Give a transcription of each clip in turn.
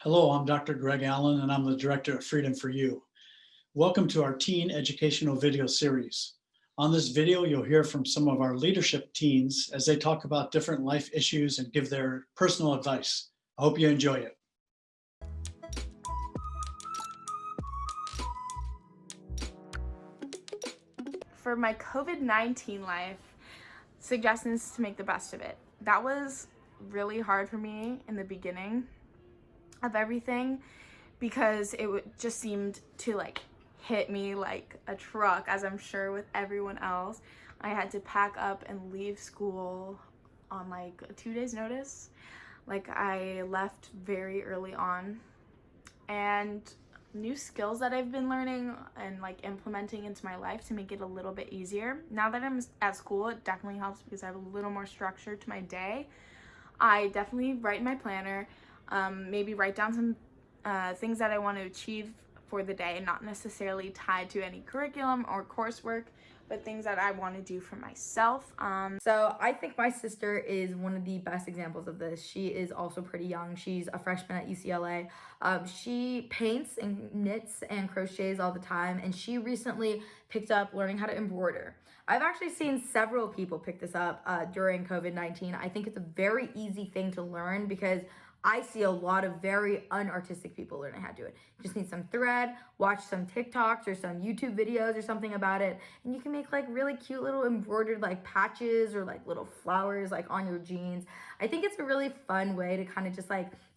Hello, I'm Dr. Greg Allen, and I'm the director of Freedom4U. Welcome to our teen educational video series. On this video, you'll hear from some of our leadership teens as they talk about different life issues and give their personal advice. I hope you enjoy it. For my COVID-19 life, suggestions to make the best of it. That was really hard for me in the beginning of everything because just seemed to hit me like a truck, as I'm sure with everyone else. I had to pack up and leave school on a 2 days notice. I left very early on, and new skills that I've been learning and implementing into my life to make it a little bit easier. Now that I'm at school, it definitely helps because I have a little more structure to my day. I definitely write in my planner, maybe write down some things that I want to achieve for the day, not necessarily tied to any curriculum or coursework, but things that I want to do for myself. So I think my sister is one of the best examples of this. She is also pretty young. She's a freshman at UCLA. She paints and knits and crochets all the time, and she recently picked up learning how to embroider. I've actually seen several people pick this up during COVID-19. I think it's a very easy thing to learn because I see a lot of very unartistic people learning how to do it. You just need some thread, watch some TikToks or some YouTube videos or something about it, and you can make really cute little embroidered patches or little flowers on your jeans. I think it's a really fun way to kind of just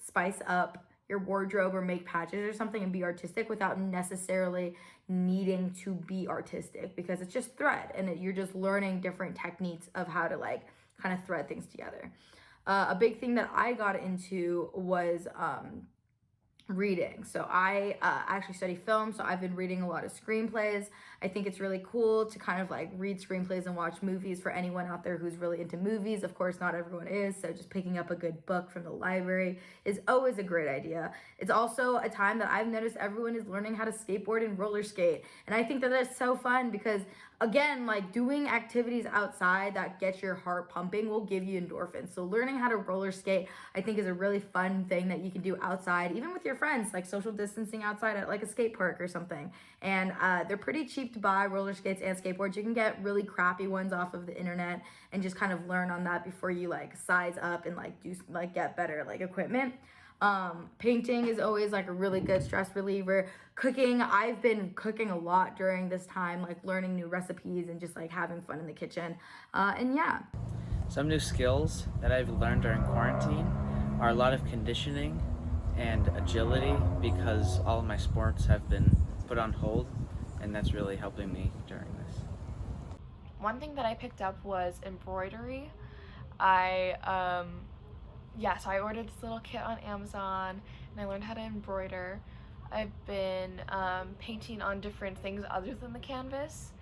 spice up your wardrobe or make patches or something and be artistic without necessarily needing to be artistic, because it's just thread and you're just learning different techniques of how to kind of thread things together. A big thing that I got into was reading. So I actually study film, so I've been reading a lot of screenplays. I think it's really cool to kind of read screenplays and watch movies for anyone out there who's really into movies. Of course, not everyone is, so just picking up a good book from the library is always a great idea. It's also a time that I've noticed everyone is learning how to skateboard and roller skate, and I think that that's so fun because, again, doing activities outside that get your heart pumping will give you endorphins. So learning how to roller skate, I think, is a really fun thing that you can do outside, even with your friends, social distancing outside at a skate park or something. And they're pretty cheap to buy, roller skates and skateboards. You can get really crappy ones off of the internet and just kind of learn on that before you size up and do get better equipment. Painting is always a really good stress reliever. Cooking, I've been cooking a lot during this time, learning new recipes and just having fun in the kitchen. And yeah. Some new skills that I've learned during quarantine are a lot of conditioning and agility, because all of my sports have been put on hold, and that's really helping me during this. One thing that I picked up was embroidery. So I ordered this little kit on Amazon and I learned how to embroider. I've been painting on different things other than the canvas.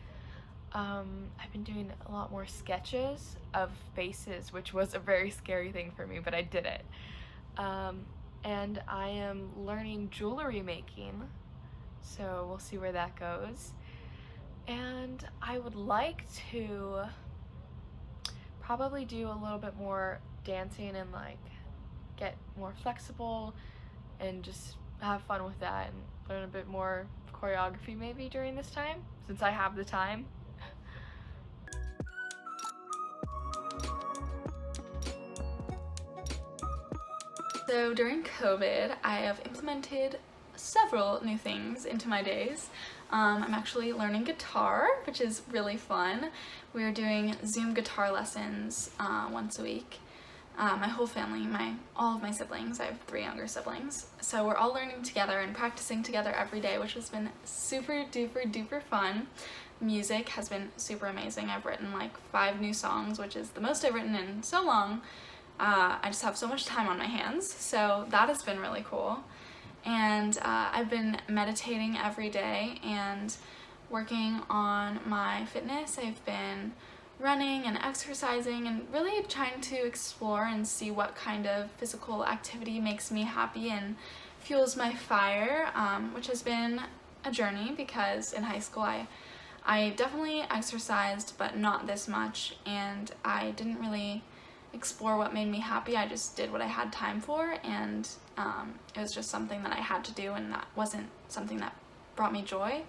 I've been doing a lot more sketches of faces, which was a very scary thing for me, but I did it. And I am learning jewelry making, so we'll see where that goes. And I would like to probably do a little bit more dancing and get more flexible and just have fun with that and learn a bit more choreography maybe during this time, since I have the time. So during COVID, I have implemented several new things into my days. I'm actually learning guitar, which is really fun. We're doing Zoom guitar lessons once a week. My whole family, all of my siblings, I have 3 younger siblings, so we're all learning together and practicing together every day, which has been super duper duper fun. Music has been super amazing. I've written 5 new songs, which is the most I've written in so long. I just have so much time on my hands, so that has been really cool. And I've been meditating every day and working on my fitness. I've been running and exercising and really trying to explore and see what kind of physical activity makes me happy and fuels my fire, which has been a journey because in high school I definitely exercised, but not this much, and I didn't really explore what made me happy. I just did what I had time for, and it was just something that I had to do, and that wasn't something that brought me joy,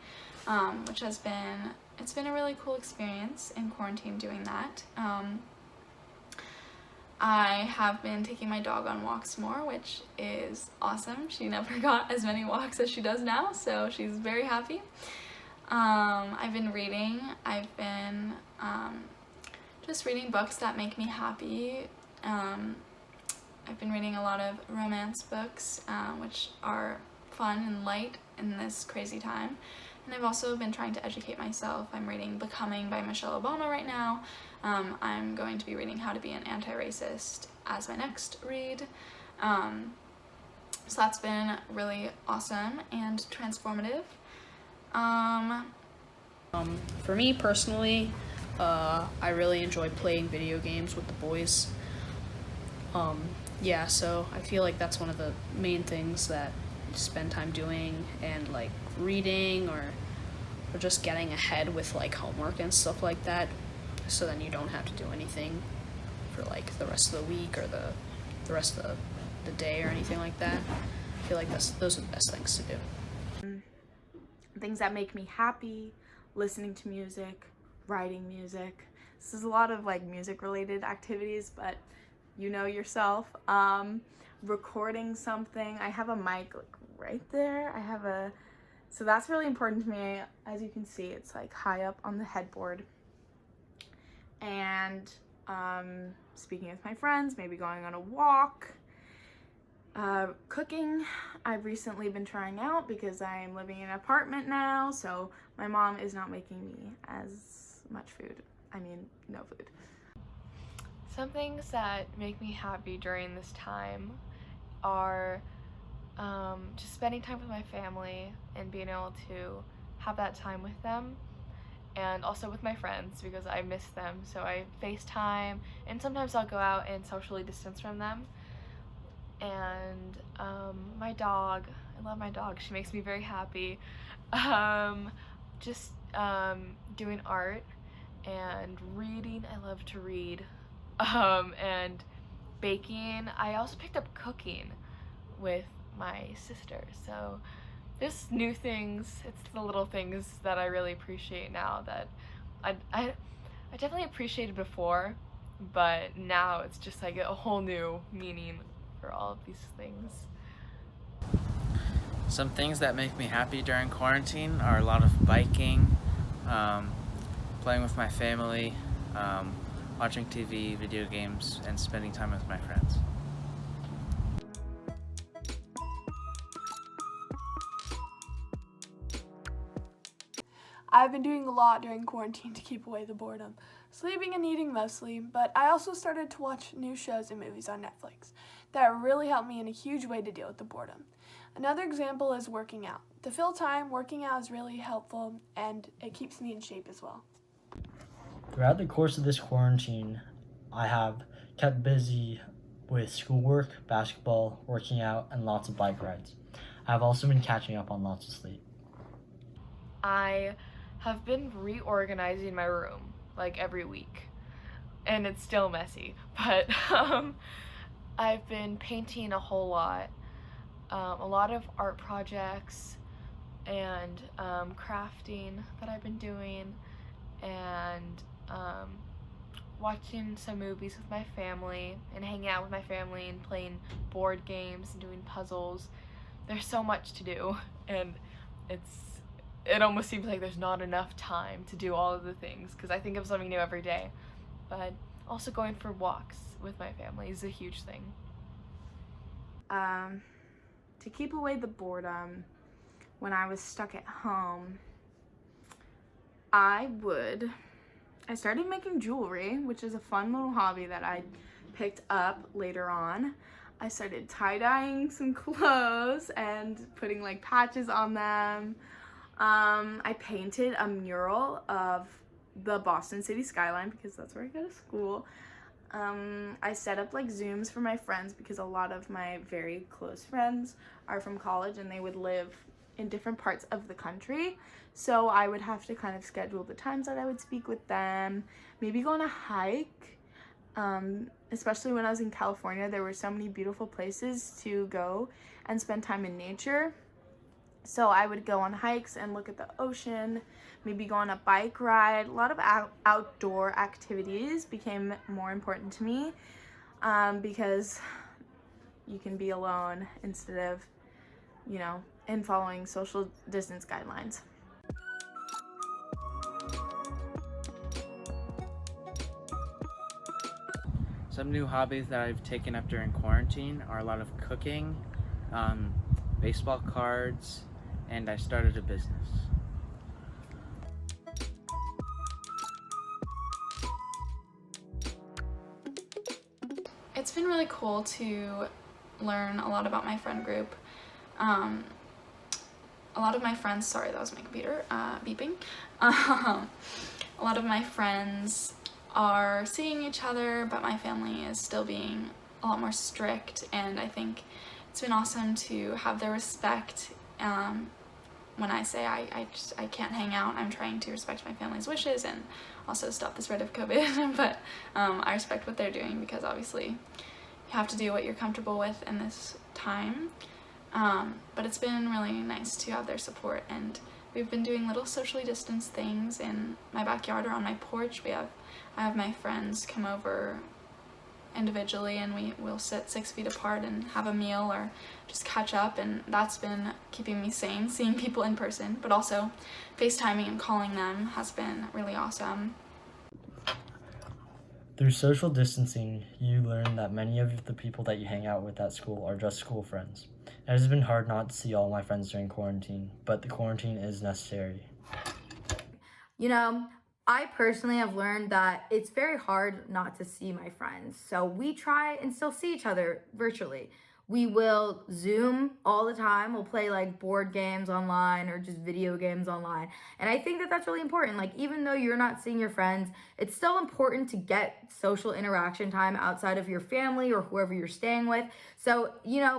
which has been, it's been a really cool experience in quarantine doing that. I have been taking my dog on walks more, which is awesome. She never got as many walks as she does now, so she's very happy. I've been reading. I've been just reading books that make me happy. I've been reading a lot of romance books, which are fun and light in this crazy time. And I've also been trying to educate myself. I'm reading Becoming by Michelle Obama right now. I'm going to be reading How to Be an Anti-Racist as my next read. So that's been really awesome and transformative. For me personally, I really enjoy playing video games with the boys. Yeah, so I feel like that's one of the main things that you spend time doing, and like reading or just getting ahead with like homework and stuff like that, so then you don't have to do anything for like the rest of the week or the rest of the day or anything like that. I feel like those are the best things to do. Things that make me happy: listening to music, writing music. This is a lot of like music related activities, but you know yourself. Recording something. I have a mic like right there. So that's really important to me. As you can see, it's like high up on the headboard. And speaking with my friends, maybe going on a walk. Cooking, I've recently been trying out because I'm living in an apartment now, so my mom is not making me as much food. I mean, no food. Some things that make me happy during this time are just spending time with my family and being able to have that time with them, and also with my friends because I miss them, so I FaceTime, and sometimes I'll go out and socially distance from them. And my dog, I love my dog, she makes me very happy. Just doing art and reading, I love to read, and baking. I also picked up cooking with my sister, so just new things. It's the little things that I really appreciate now that I definitely appreciated before, but now it's just like a whole new meaning for all of these things. Some things that make me happy during quarantine are a lot of biking, playing with my family, watching TV, video games, and spending time with my friends. I've been doing a lot during quarantine to keep away the boredom. Sleeping and eating mostly, but I also started to watch new shows and movies on Netflix that really helped me in a huge way to deal with the boredom. Another example is working out. To fill time, working out is really helpful, and it keeps me in shape as well. Throughout the course of this quarantine, I have kept busy with schoolwork, basketball, working out, and lots of bike rides. I have also been catching up on lots of sleep. I have been reorganizing my room like every week, and it's still messy, but I've been painting a whole lot, a lot of art projects and crafting that I've been doing, and watching some movies with my family and hanging out with my family and playing board games and doing puzzles. There's so much to do, and it almost seems like there's not enough time to do all of the things because I think of something new every day. But also going for walks with my family is a huge thing. To keep away the boredom when I was stuck at home, I started making jewelry, which is a fun little hobby that I picked up later on. I started tie-dyeing some clothes and putting like patches on them. I painted a mural of the Boston city skyline because that's where I go to school. I set up like Zooms for my friends because a lot of my very close friends are from college and they would live in different parts of the country. So I would have to kind of schedule the times that I would speak with them, maybe go on a hike. Especially when I was in California, there were so many beautiful places to go and spend time in nature. So I would go on hikes and look at the ocean, maybe go on a bike ride. A lot of outdoor activities became more important to me because you can be alone instead of, and following social distance guidelines. Some new hobbies that I've taken up during quarantine are a lot of cooking, baseball cards, and I started a business. It's been really cool to learn a lot about my friend group. A lot of my friends, sorry, that was my computer beeping. A lot of my friends are seeing each other, but my family is still being a lot more strict, and I think it's been awesome to have their respect. When I say I can't hang out, I'm trying to respect my family's wishes and also stop the spread of COVID, but I respect what they're doing because obviously you have to do what you're comfortable with in this time. But it's been really nice to have their support, and we've been doing little socially distanced things in my backyard or on my porch. I have my friends come over individually, and we'll sit 6 feet apart and have a meal or just catch up, and that's been keeping me sane, seeing people in person, but also FaceTiming and calling them has been really awesome. Through social distancing, you learn that many of the people that you hang out with at school are just school friends. It has been hard not to see all my friends during quarantine, but the quarantine is necessary. I personally have learned that it's very hard not to see my friends. So we try and still see each other virtually. We will Zoom all the time. We'll play like board games online or just video games online. And I think that that's really important. Like, even though you're not seeing your friends, it's still important to get social interaction time outside of your family or whoever you're staying with. So,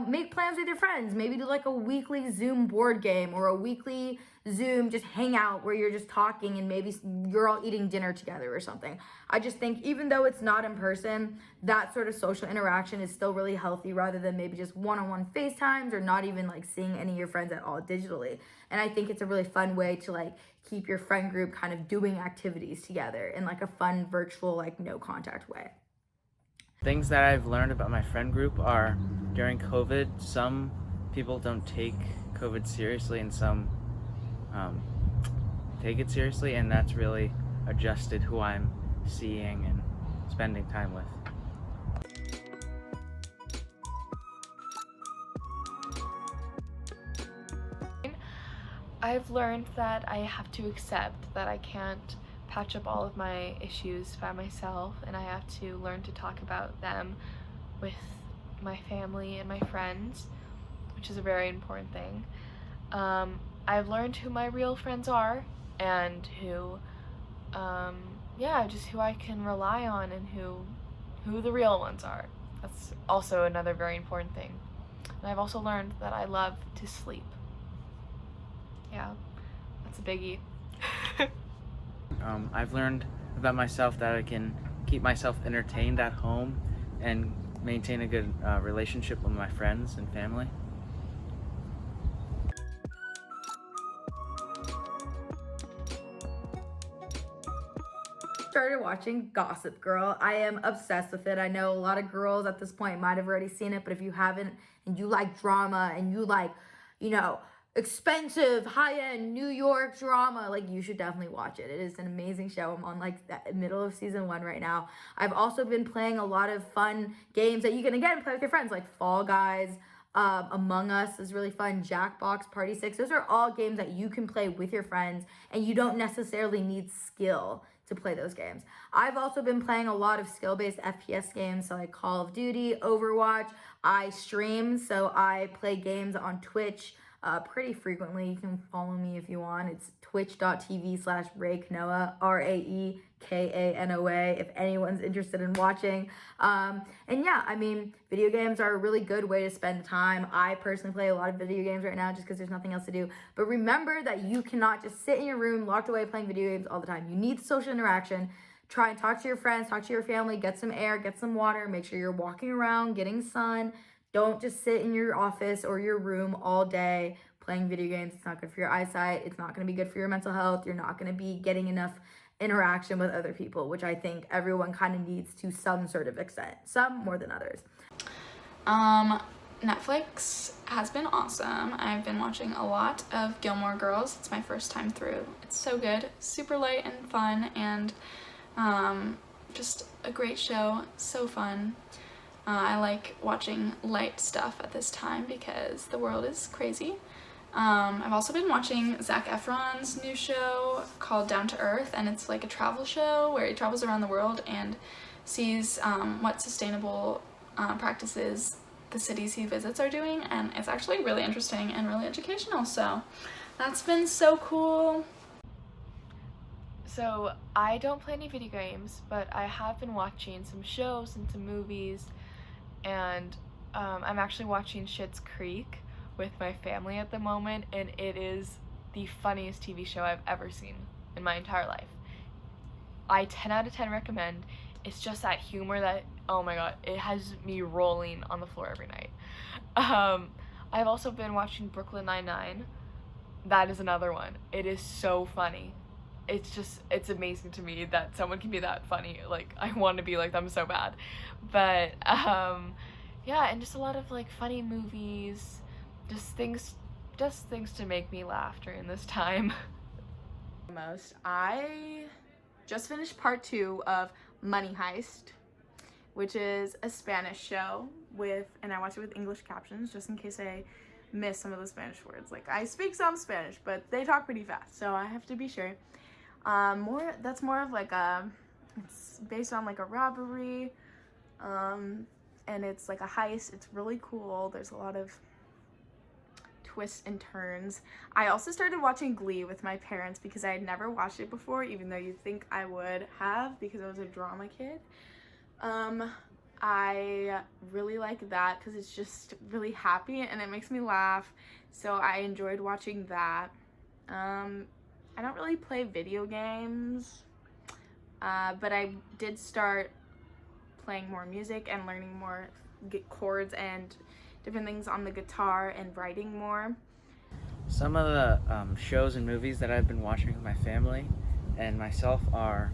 make plans with your friends. Maybe do like a weekly Zoom board game or a weekly Zoom just hang out where you're just talking and maybe you're all eating dinner together or something. I just think even though it's not in person, that sort of social interaction is still really healthy rather than maybe just one-on-one FaceTimes or not even like seeing any of your friends at all digitally. And I think it's a really fun way to like keep your friend group kind of doing activities together in like a fun virtual, like no contact way. Things that I've learned about my friend group are during COVID, some people don't take COVID seriously and some take it seriously, and that's really adjusted who I'm seeing and spending time with. I've learned that I have to accept that I can't patch up all of my issues by myself, and I have to learn to talk about them with my family and my friends, which is a very important thing. I've learned who my real friends are and who, just who I can rely on and who the real ones are. That's also another very important thing. And I've also learned that I love to sleep. Yeah, that's a biggie. I've learned about myself that I can keep myself entertained at home and maintain a good relationship with my friends and family. Started watching Gossip Girl. I am obsessed with it. I know a lot of girls at this point might have already seen it, but if you haven't and you like drama and you like, expensive, high-end New York drama, like, you should definitely watch it. It is an amazing show. I'm on like the middle of season 1 right now. I've also been playing a lot of fun games that you can again play with your friends, like Fall Guys. Among Us is really fun. Jackbox, Party 6. Those are all games that you can play with your friends, and you don't necessarily need skill to play those games. I've also been playing a lot of skill-based FPS games, so like Call of Duty, Overwatch. I stream, so I play games on Twitch pretty frequently. You can follow me if you want. It's twitch.tv/RaeKanoa, RaeKanoa, if anyone's interested in watching. And yeah, video games are a really good way to spend time. I personally play a lot of video games right now just because there's nothing else to do. But remember that you cannot just sit in your room locked away playing video games all the time. You need social interaction. try and talk to your friends, talk to your family, get some air, get some water, make sure you're walking around, getting sun. Don't just sit in your office or your room all day playing video games. It's not good for your eyesight. It's not going to be good for your mental health. You're not going to be getting enough interaction with other people, which I think everyone kind of needs to some sort of extent, some more than others. Netflix has been awesome. I've been watching a lot of Gilmore Girls. It's my first time through. It's so good, super light and fun, and just a great show, so fun. I like watching light stuff at this time because the world is crazy. I've also been watching Zac Efron's new show called Down to Earth, and it's like a travel show where he travels around the world and sees what sustainable practices the cities he visits are doing, and it's actually really interesting and really educational, so that's been so cool. So I don't play any video games, but I have been watching some shows and some movies, and I'm actually watching Schitt's Creek with my family at the moment, and it is the funniest TV show I've ever seen in my entire life. I 10 out of 10 recommend. It's just that humor that, oh my god, it has me rolling on the floor every night. I've also been watching Brooklyn Nine-Nine. That is another one. It is so funny. It's amazing to me that someone can be that funny. Like, I want to be like them so bad. But, yeah, and just a lot of, like, funny movies, just things to make me laugh during this time. I just finished part 2 of Money Heist, which is a Spanish show and I watch it with English captions just in case I miss some of the Spanish words. Like, I speak some Spanish, but they talk pretty fast, so I have to be sure. That's more of like it's based on like a robbery, and it's like a heist. It's really cool. There's a lot of twists and turns. I also started watching Glee with my parents because I had never watched it before, even though you'd think I would have because I was a drama kid. I really like that because it's just really happy and it makes me laugh, so I enjoyed watching that. I don't really play video games, but I did start playing more music and learning more chords and different things on the guitar and writing more. Some of the shows and movies that I've been watching with my family and myself are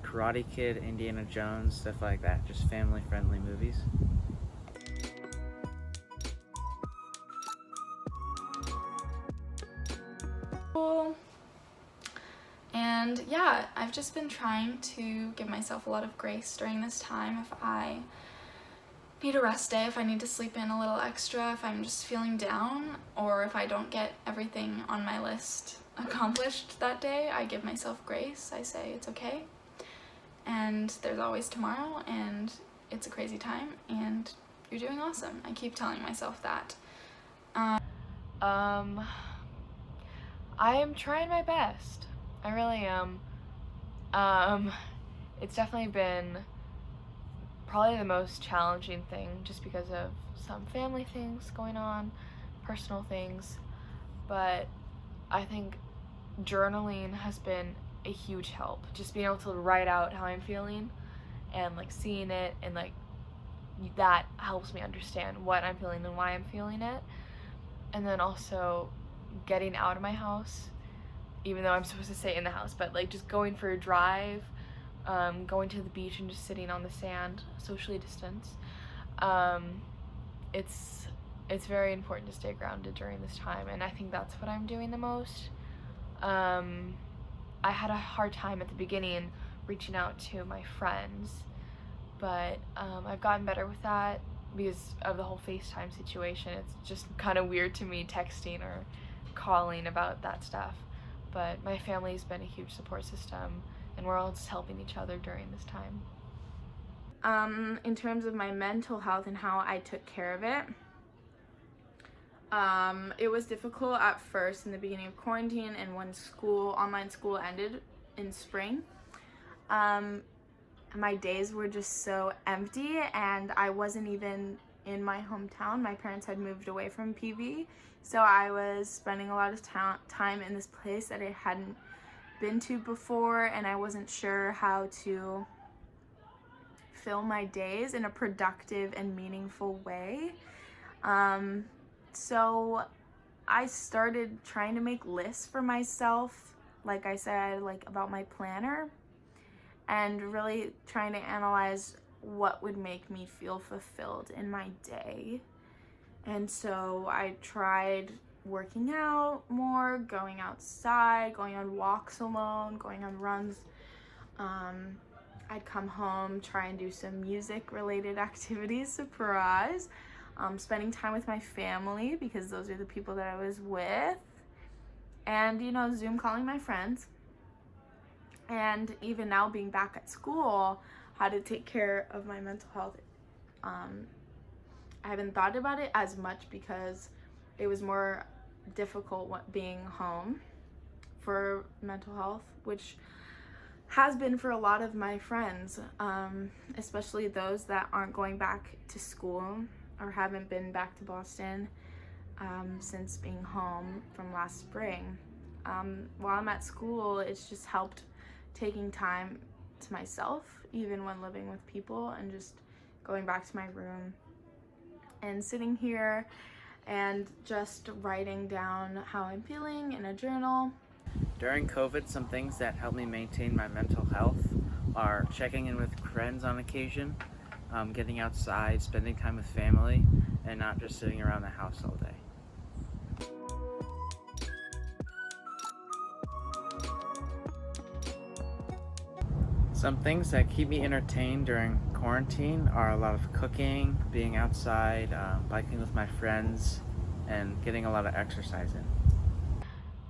Karate Kid, Indiana Jones, stuff like that, just family-friendly movies. Cool. And yeah, I've just been trying to give myself a lot of grace during this time. If I need a rest day, if I need to sleep in a little extra, if I'm just feeling down, or if I don't get everything on my list accomplished that day, I give myself grace. I say it's okay, and there's always tomorrow, and it's a crazy time, and you're doing awesome. I keep telling myself that. I am trying my best. I really am. It's definitely been probably the most challenging thing just because of some family things going on, personal things, but I think journaling has been a huge help. Just being able to write out how I'm feeling and like seeing it, and like that helps me understand what I'm feeling and why I'm feeling it. And then also getting out of my house, even though I'm supposed to stay in the house, but like just going for a drive, going to the beach and just sitting on the sand, socially distanced. It's very important to stay grounded during this time, and I think that's what I'm doing the most. I had a hard time at the beginning reaching out to my friends, but I've gotten better with that because of the whole FaceTime situation. It's just kind of weird to me texting or calling about that stuff, but my family's been a huge support system, and we're all just helping each other during this time. In terms of my mental health and how I took care of it, it was difficult at first in the beginning of quarantine and when online school ended in spring. My days were just so empty, and I wasn't even in my hometown. My parents had moved away from PV, so I was spending a lot of time in this place that I hadn't been to before, and I wasn't sure how to fill my days in a productive and meaningful way. So I started trying to make lists for myself, like I said, like about my planner, and really trying to analyze what would make me feel fulfilled in my day. And so I tried working out more, going outside, going on walks alone, going on runs. I'd come home, try and do some music related activities, surprise. Spending time with my family, because those are the people that I was with. And, you know, Zoom calling my friends. And even now being back at school, how to take care of my mental health. I haven't thought about it as much because it was more difficult being home for mental health, which has been for a lot of my friends, especially those that aren't going back to school or haven't been back to Boston since being home from last spring. While I'm at school, it's just helped taking time to myself, even when living with people, and just going back to my room and sitting here and just writing down how I'm feeling in a journal. During COVID, some things that help me maintain my mental health are checking in with friends on occasion, getting outside, spending time with family, and not just sitting around the house all day. Some things that keep me entertained during quarantine are a lot of cooking, being outside, biking with my friends, and getting a lot of exercise in.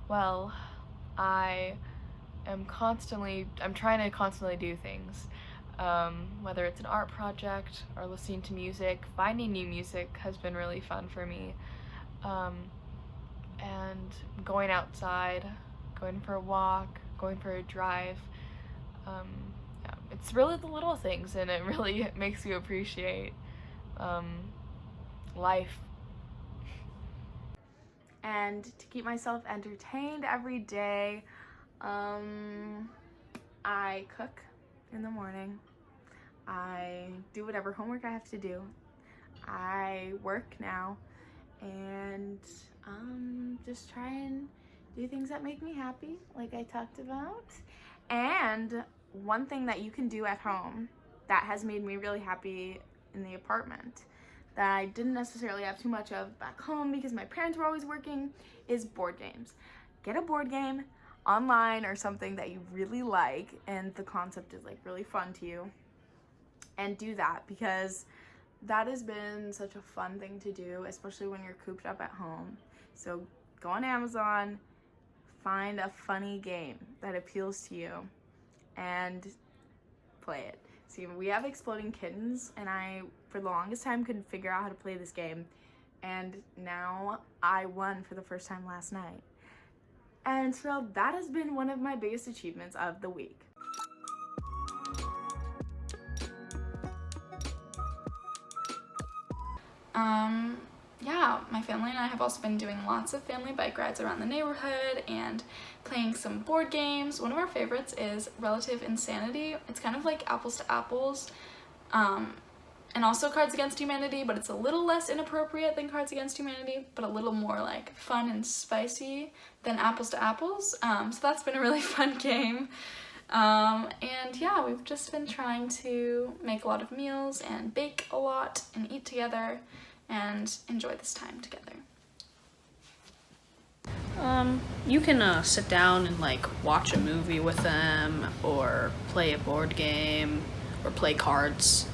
Well, I'm trying to constantly do things, whether it's an art project or listening to music. Finding new music has been really fun for me, and going outside, going for a walk, going for a drive. Yeah, it's really the little things, and it really makes you appreciate life. And to keep myself entertained every day, I cook in the morning. I do whatever homework I have to do. I work now, and just try and do things that make me happy, like I talked about. And one thing that you can do at home that has made me really happy in the apartment, that I didn't necessarily have too much of back home because my parents were always working, is board games. Get a board game online or something that you really like and the concept is like really fun to you, and do that, because that has been such a fun thing to do, especially when you're cooped up at home. So go on Amazon, find a funny game that appeals to you and play it. See, we have Exploding Kittens, and I, for the longest time, couldn't figure out how to play this game. And now I won for the first time last night. And so that has been one of my biggest achievements of the week. Yeah, my family and I have also been doing lots of family bike rides around the neighborhood and playing some board games. One of our favorites is Relative Insanity. It's kind of like Apples to Apples, and also Cards Against Humanity, but it's a little less inappropriate than Cards Against Humanity, but a little more like fun and spicy than Apples to Apples. So that's been a really fun game. And yeah, we've just been trying to make a lot of meals and bake a lot and eat together and enjoy this time together. You can sit down and like watch a movie with them, or play a board game, or play cards,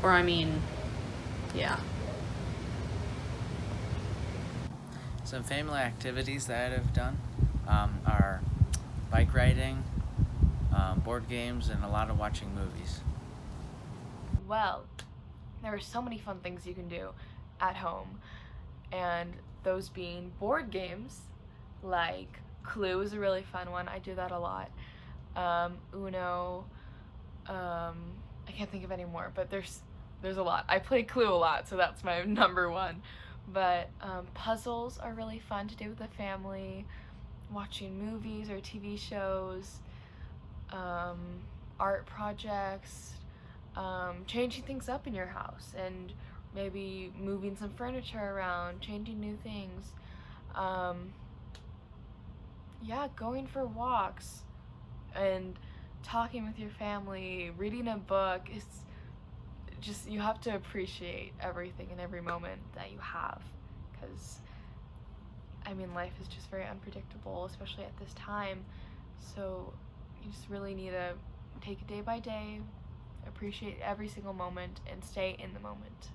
or yeah. Some family activities that I've done are bike riding, board games, and a lot of watching movies. Well, there are so many fun things you can do at home, and those being board games, like Clue is a really fun one. I do that a lot. Uno, I can't think of any more, but there's a lot. I play Clue a lot, so that's my number one. But puzzles are really fun to do with the family. watching movies or TV shows, art projects, changing things up in your house, and maybe moving some furniture around, changing new things. Yeah, going for walks and talking with your family, reading a book. It's just, you have to appreciate everything and every moment that you have, because I mean, life is just very unpredictable, especially at this time. So you just really need to take it day by day, appreciate every single moment, and stay in the moment.